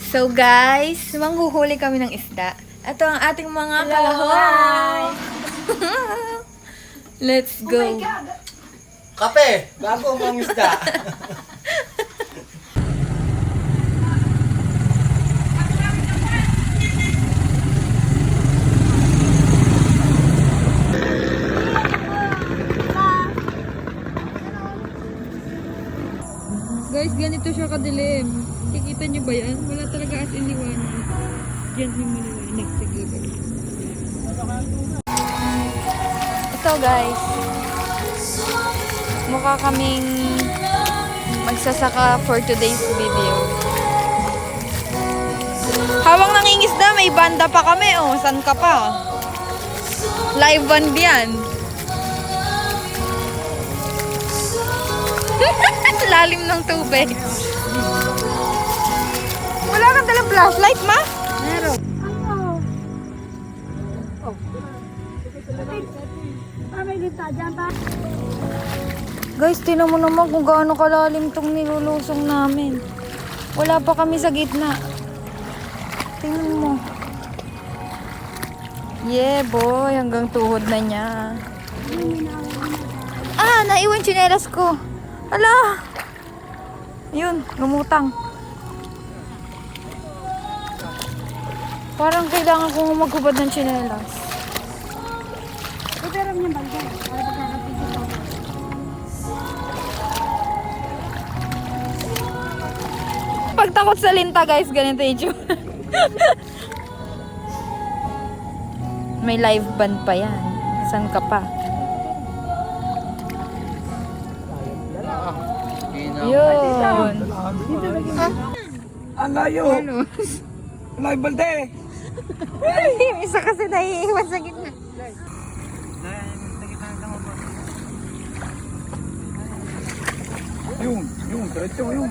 So guys, manghuhuli kami ng isda. Ito ang ating mga kalahoy. Let's go. Kape! Bago ang isda. Guys, ganito siya kadilim. Kikita niyo ba yan? Wala talaga as in liwanag. Diyan yung maliwanag sa gilid. Ito guys, mukha kaming magsasaka for today's video. Habang nangingisda, may banda pa kami. Oh, saan ka pa? Live band yan. Lalim ng tubig. Wala kang dalang flashlight, ma? Meron. Guys, tinan mo naman kung gaano kalalim tong nilulusong namin. Wala pa kami sa gitna. Tingnan mo. Yeah, boy. Hanggang tuhod na niya. Ah, naiwan tsinelas ko. Ala! Yun, lumutang. Parang kailangan kong maghubad ng tsinelas. Pero niya bangga. Para pagkakapisip ko. Pag takot sa linta, guys, ganito yung itsura. May live band pa yan. San ka pa? Yun. Ang layo! Live balde! Isa kasi naiiwan sa gitna. Yung, diretso yung.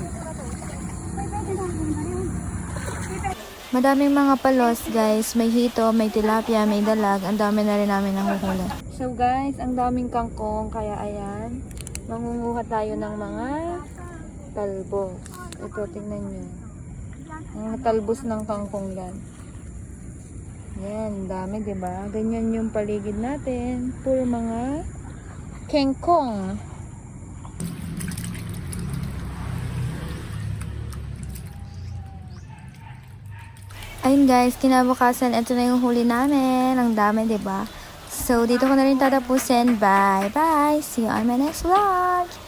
Madaming mga palos, guys. May hito, may tilapia, may dalag. Ang dami na rin namin nahuhuli. So guys, ang daming kangkong. Kaya ayan, mangunguha tayo ng mga talbos. Ito, tingnan nyo. Mga talbos ng kangkong yan. Yan, dami, diba? Ganyan yung paligid natin. Puro mga kangkong. Ayun guys, kinabukasan, ito na yung huli namin. Ang dami, diba? So, dito ko na rin tatapusin. Bye! Bye! See you on my next vlog!